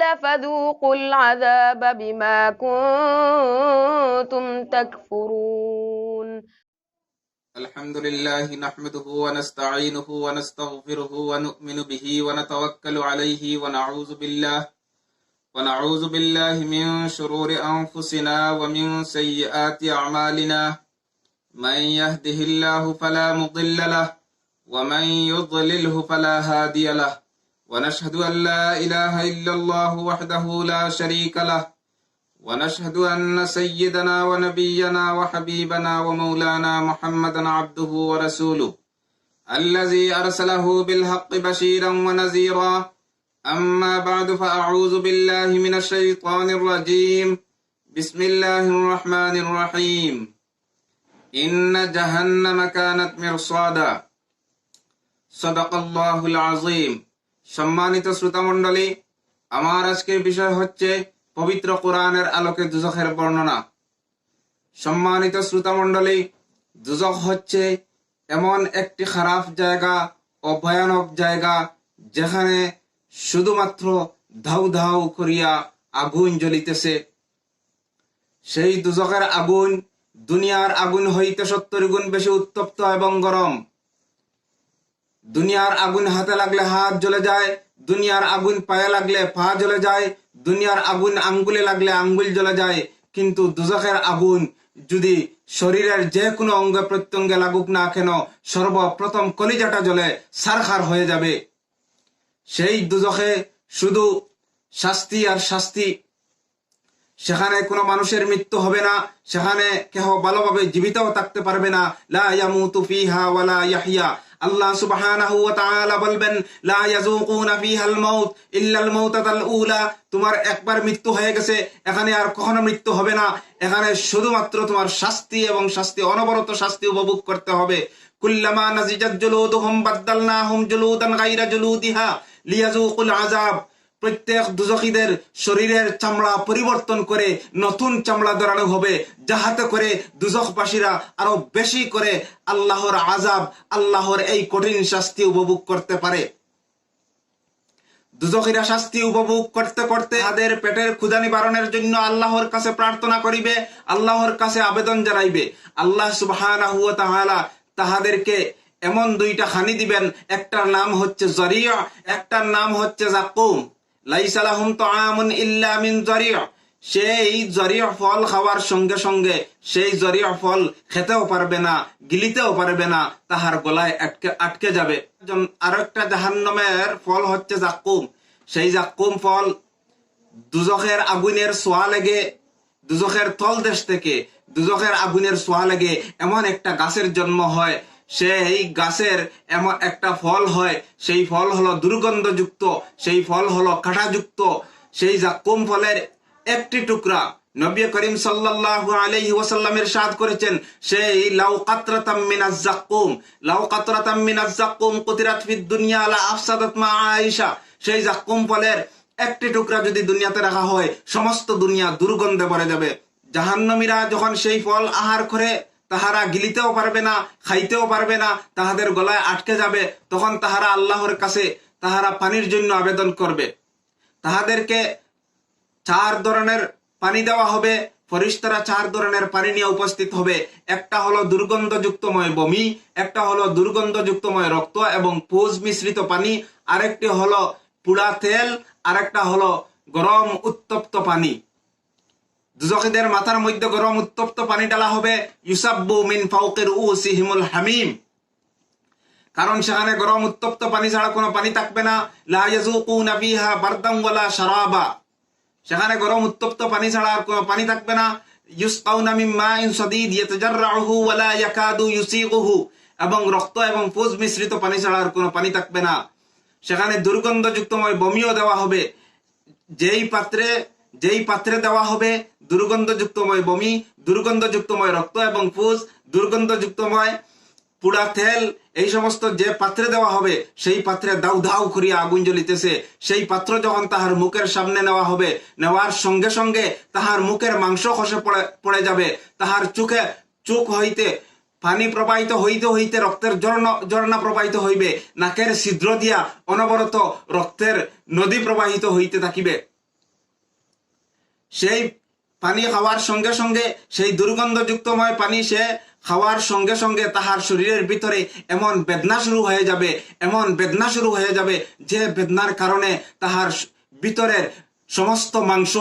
قال فذوقوا العذاب بما كنتم تكفرون الحمد لله نحمده ونستعينه ونستغفره ونؤمن به ونتوكل عليه ونعوذ بالله من شرور أنفسنا ومن سيئات أعمالنا من يهده الله فلا مضل له ومن يضلله فلا هادي له ونشهد أن لا إله إلا الله وحده لا شريك له ونشهد أن سيدنا ونبينا وحبيبنا ومولانا محمدا عبده ورسوله الذي أرسله بالحق بشيرا ونذيرا أما بعد فأعوذ بالله من الشيطان الرجيم بسم الله الرحمن الرحيم إن جهنم كانت مرصادا صدق الله العظيم সম্মানিত শ্রোতামণ্ডলী, আমার আজকের বিষয় হচ্ছে পবিত্র কোরআনের আলোকে দুজখের বর্ণনা। সম্মানিত শ্রোতামণ্ডলী, দুজখ হচ্ছে এমন একটি খারাপ জায়গা ও ভয়ানক জায়গা যেখানে শুধুমাত্র ধাউ ধাউ করিয়া আগুন জ্বলিতেছে। সেই দুজখের আগুন দুনিয়ার আগুন হইতে 70 গুণ বেশি উত্তপ্ত এবং গরম। দুনিয়ার আগুন হাতে লাগলে হাত জ্বলে যায়, দুনিয়ার আগুন পায়ে লাগলে পা জ্বলে যায়, দুনিয়ার আগুন আঙ্গুলে লাগলে আঙ্গুল জ্বলে যায়। কিন্তু দুজখের আগুন যদি শরীরের যে কোনো অঙ্গ প্রত্যঙ্গে লাগুক না কেন, সর্বপ্রথম কলিজাটা জ্বলে ছারখার হয়ে যাবে। সেই দুজখে শুধু শাস্তি আর শাস্তি। সেখানে কোনো মানুষের মৃত্যু হবে না, সেখানে কেহ ভালোভাবে জীবিতও থাকতে পারবে না। লা ইয়ামুতু ফিহা ওয়ালা ইয়াহইয়া। আল্লাহ সুবহানাহু ওয়া তাআলা বলবেন, লা ইয়াযুকুনা ফিহাল মাউত ইল্লাল মাউতাতাল উলা। তোমার একবার মৃত্যু হয়ে গেছে, এখানে আর কখনো মৃত্যু হবে না। এখানে শুধুমাত্র তোমার শাস্তি এবং শাস্তি, অনবরত শাস্তি উপভোগ করতে হবে। কুল্লামা নাজিজাত জুলুদুহুম বাদদালনাহুম জুলুদান গায়রা জুলুদিহা লিয়াযুকুল আযাব। প্রত্যেক দুজখীদের শরীরের চামড়া পরিবর্তন করে নতুন চামড়া ধরানো হবে, যাহাতে করে দুজখবাসীরা আরো বেশি করে আল্লাহর আযাব, আল্লাহর এই কঠিন শাস্তি উপভোগ করতে পারে। দুজখীরা শাস্তি উপভোগ করতে করতে তাদের পেটের ক্ষুধা নিবারণের জন্য আল্লাহর কাছে প্রার্থনা করিবে, আল্লাহর কাছে আবেদন জানাইবে। আল্লাহ সুবহানাহু ওয়া তাআলা তাহাদেরকে এমন দুইটা খানি দিবেন, একটার নাম হচ্ছে জরিয়া, একটার নাম হচ্ছে যাকুম। লাইসা লাহুম তাআমুন ইল্লা মিন জরিয়া। সেই জরিয়া ফল খাওয়ার সঙ্গে সঙ্গে সেই জরিয়া ফল খেতেও পারবে না, গিলিতেও পারবে না, তাহার গলায় আটকে যাবে। আরেকটা জাহান্নামের ফল হচ্ছে যাকুম। সেই যাকুম ফল দুজখের আগুনের ছোঁয়া লেগে, দুজখের তল দেশ থেকে দুজখের আগুনের ছোঁয়া লেগে এমন একটা গাছের জন্ম হয়। সেই গাছের এমন একটা ফল হয়, সেই ফল হলো দুর্গন্ধযুক্ত, সেই ফল হলো কাঁটাযুক্ত। সেই যাকুম ফলের একটি টুকরা নবী করিম সাল্লাল্লাহু আলাইহি ওয়াসাল্লাম ইরশাদ করেছেন, সেই লাউ কাতরাতাম মিনাজ যাকুম, লাউ কাতরাতাম মিনাজ যাকুম কুতিরাত ফিদ দুনিয়া লা আফসাদাত মা আয়েশা। সেই যাকুম ফলের একটি টুকরা যদি দুনিয়াতে রাখা হয়, সমস্ত দুনিয়া দুর্গন্ধে ভরে যাবে। জাহান্নামীরা যখন সেই ফল আহার করে, তাহারা গিলিতেও পারবে না, খাইতেও পারবে না, তাহাদের গলায় আটকে যাবে। তখন তাহারা আল্লাহর কাছে তাহারা পানির জন্য আবেদন করবে। তাহাদেরকে 4 ধরনের পানি দেওয়া হবে। ফেরেশতারা 4 ধরনের পানি নিয়ে উপস্থিত হবে। একটা হলো দুর্গন্ধযুক্তময় বমি, একটা হলো দুর্গন্ধযুক্তময় রক্ত এবং পুজ মিশ্রিত পানি, আরেকটি হলো পুড়া তেল, আরেকটা হলো গরম উত্তপ্ত পানি। দুজখীদের মাথার মধ্যে গরম উত্তপ্ত পানি ডালা হবে। ইউসাব্বু মিন ফাওকি রুউসিহিমুল হামিম। কারণ সেখানে গরম উত্তপ্ত পানি ছাড়া কোনো পানি থাকবে না। লা ইয়াযুকুনা ফিহা বারদান ওয়ালা শারাবা। সেখানে গরম উত্তপ্ত পানি ছাড়া আর কোনো পানি থাকবে না। ইউসকাউনা মিন মাইন সাদীদ ইয়াতাজাররাহু ওয়ালা ইয়াকাদু ইউসিগুহু। এবং রক্ত এবং পুজ মিশ্রিত পানি ছাড়া আর কোনো পানি থাকবে না। সেখানে দুর্গন্ধযুক্তময় বমিও দেওয়া হবে। যেই পাত্রে দেওয়া হবে দুর্গন্ধযুক্তময় বমি, দুর্গন্ধযুক্তময় রক্ত এবং পুজ, দুর্গন্ধযুক্তময় পুড়া তেল, এই সমস্ত যে পাত্রে দেওয়া হবে, সেই পাত্রে দাউ দাউ করিয়া আগুন জ্বলিতেছে। সেই পাত্র যখন তাহার মুখের সামনে নেওয়া হবে, নেওয়ার সঙ্গে সঙ্গে তাহার মুখের মাংস খসে পড়ে যাবে। তাহার চোখ হইতে পানি প্রবাহিত হইতে হইতে রক্তের ঝর্ণা প্রবাহিত হইবে। নাকের ছিদ্র দিয়া অনবরত রক্তের নদী প্রবাহিত হইতে থাকিবে। সেই পানি খাওয়ার সঙ্গে সঙ্গে সেই দুর্গন্ধযুক্তময় পানি সে খাওয়ার সঙ্গে সঙ্গে তাহার শরীরের ভিতরে এমন বেদনা শুরু হয়ে যাবে, এমন বেদনা শুরু হয়ে যাবে যে বেদনার কারণে তাহার ভিতরের সমস্ত মাংস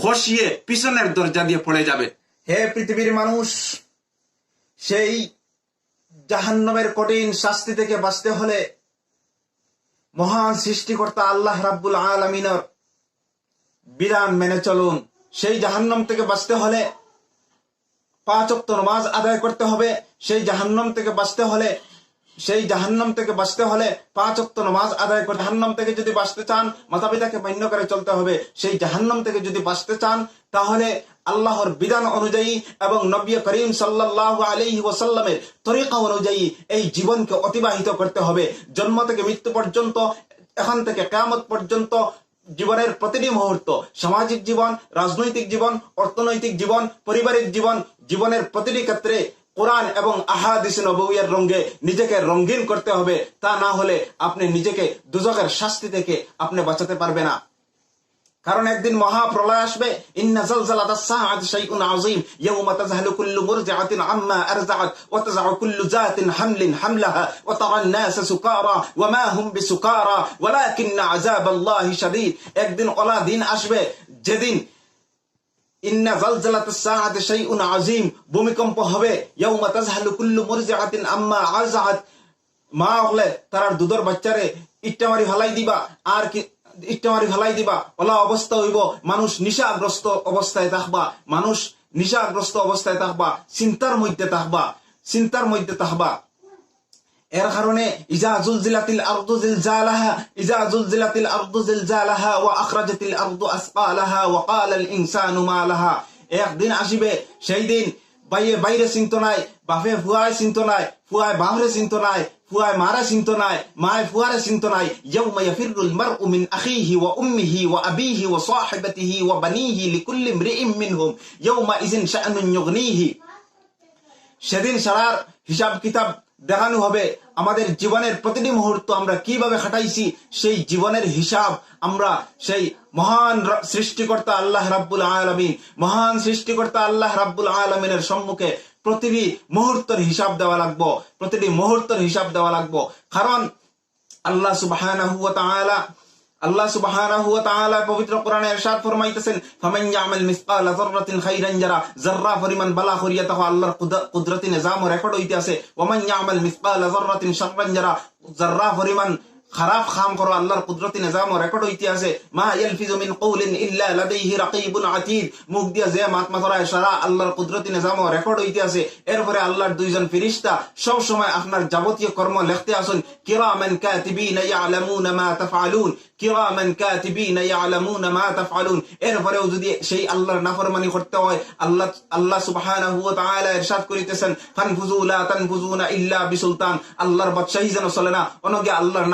খসিয়ে পিছনের দরজা দিয়ে পড়ে যাবে। হে পৃথিবীর মানুষ, সেই জাহান্নামের কঠিন শাস্তি থেকে বাঁচতে হলে মহান সৃষ্টিকর্তা আল্লাহ রাব্বুল আলামিনের বিধান মেনে চলুন। সেই জাহান্নাম থেকে বাঁচতে হলে 5 ওয়াক্ত নামাজ আদায় করতে হবে। সেই জাহান্নাম থেকে বাঁচতে হলে 5 ওয়াক্ত নামাজ আদায় করে জাহান্নাম থেকে যদি বাঁচতে চান মাতা পিতাকে মান্য করে চলতে হবে। সেই জাহান্নাম থেকে যদি বাঁচতে চান তাহলে আল্লাহর বিধান অনুযায়ী এবং নবী করিম সাল্লাল্লাহু আলাইহি ওয়াসাল্লামের তরিকা অনুযায়ী এই জীবনকে অতিবাহিত করতে হবে। জন্ম থেকে মৃত্যু পর্যন্ত, এখান থেকে কিয়ামত পর্যন্ত জীবনের প্রতিটি মুহূর্ত, সামাজিক জীবন, রাজনৈতিক জীবন, অর্থনৈতিক জীবন, পারিবারিক জীবন, জীবনের প্রতিটি ক্ষেত্রে কোরআন এবং আহাদিস নবওয়ির রঙে নিজেকে রঙিন করতে হবে। তা না হলে আপনি নিজেকে দুজকের শাস্তি থেকে আপনি বাঁচাতে পারবে না। কারণ একদিন মহাপ্রলয় আসবে। ইন্না যালযালাতাস সাআতি শাইউন আযীম ইয়াওমা তাযহালু কুল্লু মুরজিআতিন আম্মা আরযাআত ওয়া তাযআউ কুল্লু যাতিন হামলিন হামলাহা ওয়া তারান নাসা সুকারা ওয়া মা হুম বিসুকারা ওয়ালাকিন্না আযাবাল্লাহি শাদীদ। একদিন ওলা দিন আসবে যেদিন ইন্না যালযালাতাস সাআতি শাইউন আযীম, ভূমিকম্প হবে। ইয়াওমা তাযহালু কুল্লু মুরজিআতিন আম্মা আরযাআত, মা হলে তার দুধের বাচ্চারে ইট্টামারি ফেলাই দিবা, আর কি ইট্টামারি ফেলাই দিবা। ওলা অবস্থা হইব মানুষ নিশাগ্রস্ত অবস্থায় থাকবা, চিন্তার মধ্যে থাকবা। এর কারণে ইজা জুলজিলাতিল আরদু জিলজালাহা ওয়া আখরাজাতিল আরদু আসকালাহা ওয়া ক্বালাল ইনসানু মা লাহা। একদিন আসিবে সেই দিন বাইয়ে বাইরে চিন্ত নাই, বাপে ফুয়ায় চিন্ত নাই, ফুয়ায় বাহরে চিন্ত নাই, ফুয়ায় মারা চিন্ত নাই, মায় ফুয়ারে চিন্ত নাই। ইয়াউমা ইয়াফিরুল মারউ মিন আখিহি ওয়া উম্মিহি ওয়া আবিহি ওয়া সাহিবাতিহি ওয়া বানিহি লিকুল্লি ইমরিইম মিনহুম ইয়াউমা ইযিন শাআনুন ইউগনিহি। সেদিন সারার হিসাব কিতাব দেখানো হবে। আমাদের জীবনের প্রতিটি মুহূর্ত আমরা কিভাবে কাটাইছি সেই জীবনের হিসাব আমরা সেই মহান সৃষ্টিকর্তা আল্লাহ রাব্বুল আলামিনের সম্মুখে প্রতিটি মুহূর্তের হিসাব দেওয়া লাগবো। কারণ আল্লাহ সুবহানাহু ওয়া তাআলা পবিত্র কোরআনে ইরশাদ ফরমাইতেছেন, ফামান ইয়ামাল মিসকালা যাররাতিন খাইরান যারা, যাররা পরিমাণ বালা করিয়া তাহা আল্লাহর কুদরতি নিজাম রেকর্ড হইতে আছে। ওয়া মান ইয়ামাল মিসকালা যাররাতিন শাররান যারা, যাররা পরিমাণ খারাপ কাম করো আল্লাহর কুদরতি নিজাম রেকর্ড হইতে আছে। মা ইয়ালফিজু মিন কওলিন ইল্লা লাদাইহি রাকিবুন আতীদ, মুখ দিয়া যে মাতমাতরায় সারা আল্লাহর কুদরতি নিজাম রেকর্ড হইতে আছে। এরপরে আল্লাহর দুইজন ফেরেশতা সব সময় আপনার যাবতীয় কর্ম লিখতে আসুন। কিরামান কাতিবিনা ইয়ালামুনা মা তাফআলুন। এরপরেও যদি সেই আল্লাহর নাফরমানি করতে হয়, আল্লাহ সুবহানাহু ওয়া তাআলা ইরশাদ করিতেছেন, ফানফুযু লা তানফুযুনা ইল্লা বিসুলতান। আল্লাহর বাদশাহী যেন চলে না, অনগে আল্লাহর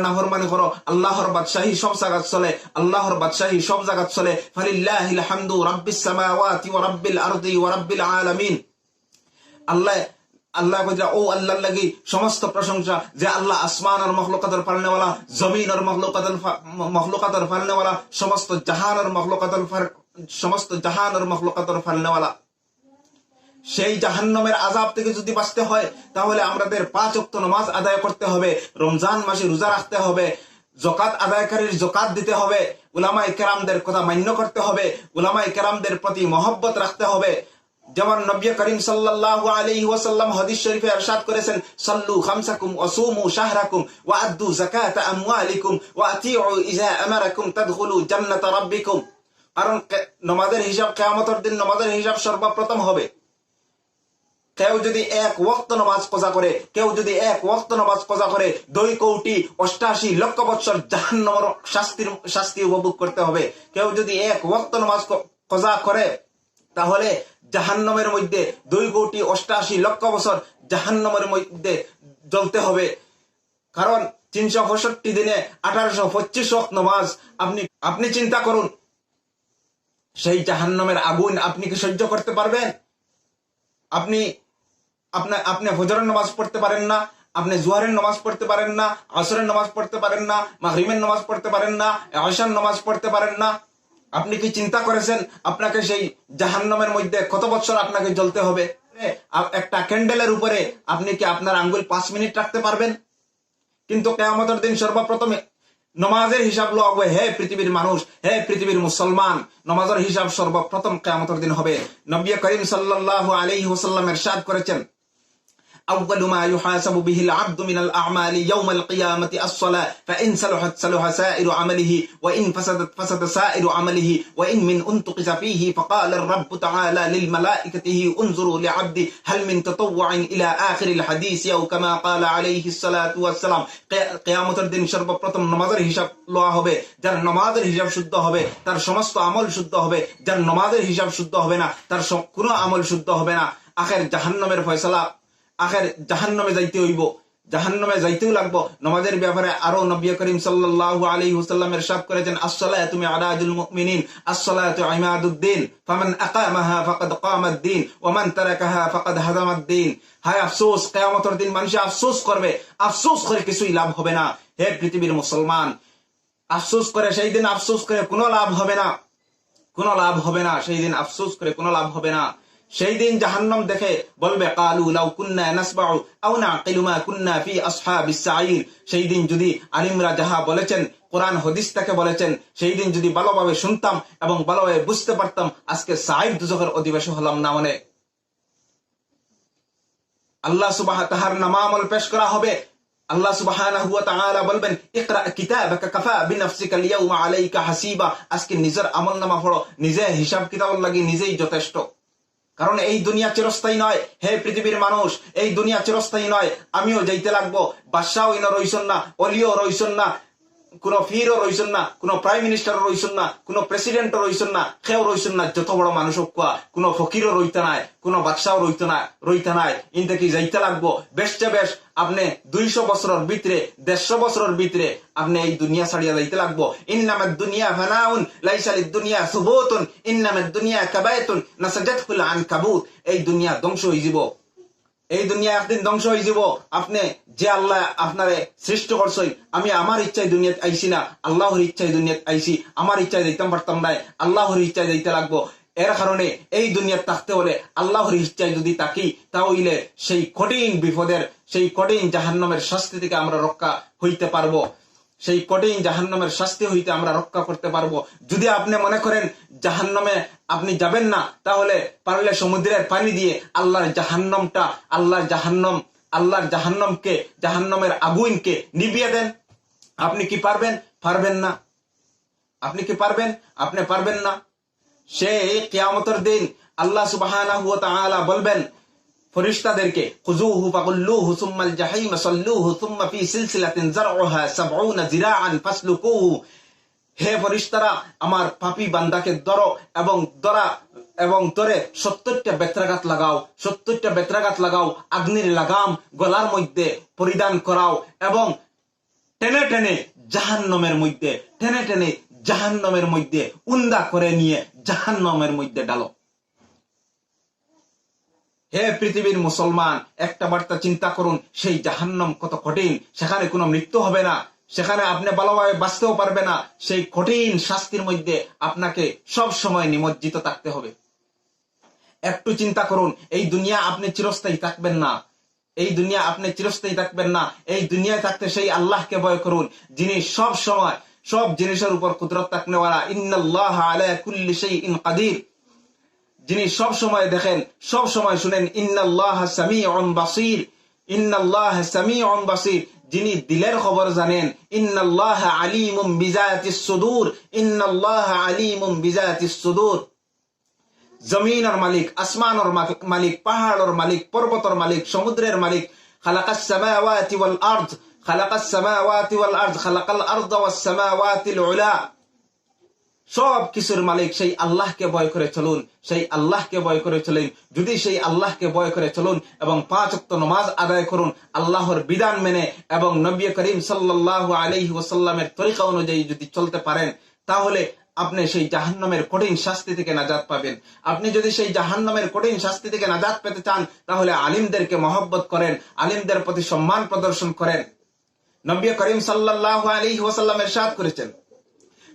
নাফরমানি করো, আল্লাহর বাদশাহী সব জায়গাত চলে। ফালিল্লাহিল হামদু রাব্বিস সামাওয়াতি ওয়া রাব্বিল আরদি ওয়া রাব্বিল আলামিন। আল্লাহ কইরা ও আল্লাহর লাগি সমস্ত প্রশংসা যে আল্লাহ আসমানের মখলুকাতের পালনেওয়ালা, জমিনের মখলুকাতের পালনেওয়ালা, সমস্ত জাহানের মখলুকাতের পালনেওয়ালা। সেই জাহান্নামের আযাব থেকে যদি বাঁচতে হয় তাহলে আমাদের 5 ওয়াক্ত নামাজ আদায় করতে হবে, রমজান মাসে রোজা রাখতে হবে, যাকাত আদায়কারীর যাকাত দিতে হবে, উলামায়ে কেরামদের কথা মান্য করতে হবে, উলামায়ে কেরামদের প্রতি মহব্বত রাখতে হবে। যেমন নবী করিম সাল্লাল্লাহু আলাইহি ওয়াসাল্লাম হাদিস শরীফে ইরশাদ করেছেন, সাল্লু খামসাকুম ওয়া সুমু শাহরাকুম ওয়া আদ্দু যাকাতা আমওয়ালিকুম ওয়া আতিউ ইযা আমারাকুম তাদখুলু জান্নাতা রাব্বিকুম। কারণ নামাজের হিসাব কিয়ামতের দিন নামাজের হিসাব সর্বপ্রথম হবে। কেউ যদি 1 ওয়াক্ত নামাজ কজা করে 2 কোটি 88 লক্ষ বছর জাহান্নামের শাস্তি উপভোগ করতে হবে। কেউ যদি 1 ওয়াক্ত নামাজ কজা করে তাহলে জাহান্নামের মধ্যে 2 কোটি 88 লক্ষ বছর জাহান্নামের মধ্যে জ্বলতে হবে। কারণ 365 দিনে 1825 ওয়াক্ত নামাজ। আপনি চিন্তা করুন, সেই জাহান্নামের আগুন আপনি কি সহ্য করতে পারবেন? আপনি ফজরের নামাজ পড়তে পারেন না, আপনি জোহরের নামাজ পড়তে পারেন না, আসরের নামাজ পড়তে পারেন না, মাগরিবের নামাজ পড়তে পারেন না, ইশার নামাজ পড়তে পারেন না। আপনি কি চিন্তা করেছেন আপনাকে সেই জাহান্নামের মধ্যে কত বছর আপনাকে জ্বলতে হবে? একটা ক্যান্ডেলের উপরে আপনি কি আপনার আঙ্গুল 5 মিনিট রাখতে পারবেন? কিন্তু কিয়ামতের দিন সর্বপ্রথমে নমাজের হিসাব লওয়া হবে। হে পৃথিবীর মানুষ, হে পৃথিবীর মুসলমান, নমাজের হিসাব সর্বপ্রথম কিয়ামতের দিন হবে। নবী করিম সাল্লাল্লাহু আলাইহি ওয়াসাল্লাম ইরশাদ করেছেন, أول ما يحاسب به العبد من الأعمال يوم القيامة الصلاة فإن صلحت صلح سائر عمله وإن فسدت فسد سائر عمله وإن من أنتقص فيه فقال الرب تعالى للملائكته انظروا لعبدي هل من تطوع إلى آخر الحديث أو كما قال عليه الصلاة والسلام। কিয়ামতের দিন সর্বপ্রথম নামাজের হিসাব লওয়া হবে। যার নামাজের হিসাব শুদ্ধ হবে তার সমস্ত আমল শুদ্ধ হবে, যার নামাজের হিসাব শুদ্ধ হবে না তার কোনো আমল শুদ্ধ হবে না। আখের জাহান্নামের ফয়সালা, আখের জাহান্নামে যাইতে হইব, জাহান্নামে যাইতেও লাগবো। নামাজের ব্যাপারে আরো নবী করিম সাল্লাল্লাহু আলাইহি ওয়াসাল্লাম ইরশাদ করেছেন, আস-সালাতু মি'রাজুল মুমিনিন, আস-সালাতু ইমাদুদ্দিন, ফামান আকামাহা ফাকাদ কামাদ-দ্বীন ওয়া মান তারাকাহা ফাকাদ হাদামাদ-দ্বীন। হায় আফসোস, কিয়ামতের দিন মানুষ আফসোস করবে, আফসোস করে কিছুই লাভ হবে না। হে পৃথিবীর মুসলমান, আফসোস করে সেই দিন আফসোস করে কোনো লাভ হবে না, কোনো লাভ হবে না। সেই দিন আফসোস করে কোনো লাভ হবে না। সেই দিন জাহান্নাম দেখে বলবে, কালু লাউ কুন্না নাসমাউ আও নাকিলু মা কুন্না ফি আসহাবিস সাঈর। সেই দিন যদি আলিমরা যাহা বলেছেন, কোরআন হাদিস থেকে বলেছেন, সেই দিন যদি ভালোভাবে শুনতাম এবং ভালোভাবে বুঝতে পারতাম, আজকে সাঈর দুজখের অধিবাসী হলাম না। মানে আল্লাহ সুবহানাহু তাহার নামামল পেশ করা হবে। আল্লাহ সুবহানাহু ওয়া তাআলা বলবেন, ইকরা কিতাবাকা কাফা বিনাফসিকা আল-ইয়াওমা আলাইকা হাসিবা। আজকে নিজের আমলনামা পড়ো, নিজে হিসাব কিতাব লাগি নিজেই যথেষ্ট। কারণ এই দুনিয়া চিরস্থায়ী নয়। হে পৃথিবীর মানুষ, এই দুনিয়া চিরস্থায়ী নয়। আমিও যাইতে লাগবো। বাদশাও ইনো রইছেন না, অলিও রইছেন না, কোন ফিরও রইছেন না, কোন প্রাইম মিনিস্টারও রইছেন না, কোন প্রেসিডেন্টও রইছেন না, কেউ রইছেন না। যত বড় মানুষ হোক, কোন ফকিরও রইতে নাই, কোন বাদশাও রইতে নাই। ইনতে কি যাইতে লাগবো। বেশে বেশ আপনি 200 বছরের ভিতরে, 150 বছরের ভিতরে আপনি এই দুনিয়া ছাড়িয়া যাইতে লাগবো। ইন্নামাদ দুনিয়া ফানাউন লাইসা লিদ-দুনিয়া সুবুতুন ইন্নামাদ দুনিয়া কাবায়াতুন নাসাজাতহুল আনকাবুত। এই দুনিয়া ধ্বংস হয়ে যাব, এই দুনিয়া একদিন ধ্বংস হয়ে যাব। আপনি যে আল্লাহ আপনারে সৃষ্টি করছেন, আমি আমার ইচ্ছায় দুনিয়াত আইছি না, আল্লাহর ইচ্ছায় দুনিয়াত আইছি। আমার ইচ্ছায় যাইতাম পারতাম না, আল্লাহর ইচ্ছায় যাইতে লাগবো। এর কারণে এই দুনিয়াত থাকতে হলে আল্লাহর ইচ্ছায় যদি থাকি, তাহলে সেই কঠিন বিপদের, সেই কঠিন জাহান্নামের শাস্তি থেকে আমরা রক্ষা হইতে পারবো, সেই কঠিন জাহান্নামের শাস্তি হইতে আমরা রক্ষা করতে পারবো। যদি আপনি মনে করেন জাহান্নামে আপনি যাবেন না, তাহলে পারলে সমুদ্রের পানি দিয়ে আল্লাহর জাহান্নামকে, জাহান্নামের আগুনকে নিভিয়ে দেন। আপনি কি পারবেন? পারবেন না। আপনি কি পারবেন? আপনি পারবেন না। সেই কিয়ামতের দিন আল্লাহ সুবহানাহু ওয়া তাআলা বলবেন ফেরেশতাদেরকে, খুযুহু ফাগুল্লুহু সুম্মাল জাহিম সাল্লুহু সুম্মা ফি সিলসিলাতিন যারউহা 70 জিরাআন ফাসলুকুহু। হে ফেরেশতারা, আমার পাপী বান্দাকে ধরো এবং ধরে 70টা বেত্রাঘাত লাগাও, 70টা বেত্রাঘাত লাগাও, আগ্নির লাগাম গলার মধ্যে পরিধান করাও এবং টেনে টেনে জাহান্নামের মধ্যে উন্দা করে নিয়ে জাহান্নামের মধ্যে ডালো। হে পৃথিবীর মুসলমান, একটা বার্তা চিন্তা করুন, সেই জাহান্নাম কত কঠিন। সেখানে কোনো মৃত্যু হবে না, সেখানে আপনি ভালোভাবে বাঁচতেও পারবে না। সেই কঠিন শাস্তির মধ্যে আপনাকে সব সময় নিমজ্জিত থাকতে হবে। একটু চিন্তা করুন, এই দুনিয়া আপনি চিরস্থায়ী থাকবেন না, এই দুনিয়া আপনি চিরস্থায়ী থাকবেন না। এই দুনিয়ায় থাকতে সেই আল্লাহকে ভয় করুন, যিনি সব সময় সব জিনিসের উপর কুদরত রাখনেওয়ালা। ইন্নাল্লাহা আলা কুল্লি শাইইন কাদির, যিনি সব সময় দেখেন, সব সময় শুনেন। ইন্নাল্লাহা সামিউন বাসীর, ইন্নাল্লাহা সামিউন বাসীর, যিনি দিলের খবর জানেন। ইন্নাল্লাহা আলিমুম বিজাতিস সুদূর, ইন্নাল্লাহা আলিমুম বিজাতিস সুদূর। জমিনের মালিক, আসমানের মালিক, পাহাড়ের মালিক, পর্বতের মালিক, সমুদ্রের মালিক। খালাকাস সামাওয়াতি ওয়াল আরদ, খালাকাস সামাওয়াতি ওয়াল আরদ, খালাকাল আরদ ওয়াস সামাওয়াতিল উলা। সব কিছুর মালিক সেই আল্লাহকে ভয় করে চলুন, সেই আল্লাহকে ভয় করে চলুন। যদি সেই আল্লাহকে ভয় করে চলুন এবং 5 ওয়াক্ত নামাজ আদায় করুন আল্লাহর বিধান মেনে এবং নবী করিম সাল্লাল্লাহু আলাইহি ওয়াসাল্লামের তরিকা অনুযায়ী যদি চলতে পারেন, তাহলে আপনি সেই জাহান্নামের কঠিন শাস্তি থেকে নাজাত পাবেন। আপনি যদি সেই জাহান্নামের কঠিন শাস্তি থেকে নাজাত পেতে চান, তাহলে আলিমদেরকে মহব্বত করেন, আলিমদের প্রতি সম্মান প্রদর্শন করেন। নবী করিম সাল্লাল্লাহু আলাইহি ওয়াসাল্লাম ইরশাদ করেছেন,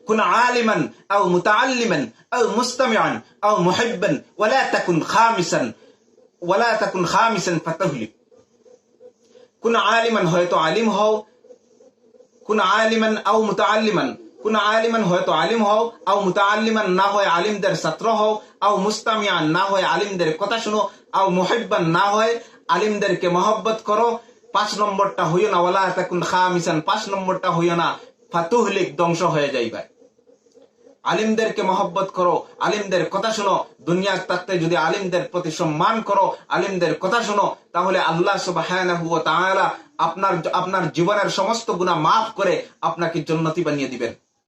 কুন আলিমান আও মুতাআল্লিমান আও মুস্তামিআন আও মুহিব্বান ওয়ালা তাকুন খামিসান ফাতাহলিক। কুন আলিমান, হয়তো আলিম হও, কুন আলিমান আও মুতাআল্লিমান, কুন আলিমান হয়তো আলিম হও, আও মুতাআল্লিমান না হয় আলিমদের ছাত্র হও, আও মুস্তামিআন না হয় আলিমদের কথা শুনো, আও মুহিব্বান না হয় আলিমদেরকে মহব্বত করো। 5 নম্বরটা হইও না ওয়ালা তাকুন খামিসান, 5 নম্বরটা হইও না ফাতুহলিক, ধ্বংস হয়ে যাইবা। আলিমদেরকে মহব্বত করো, আলিমদের কথা শোনো। দুনিয়ার থাকতে যদি আলিমদের প্রতি সম্মান করো, আলিমদের কথা শোনো, তাহলে আল্লাহ সুবহানাহু ওয়া তাআলা আপনার জীবনের সমস্ত গুনাহ মাফ করে আপনাকে জান্নাতি বানিয়ে দিবেন।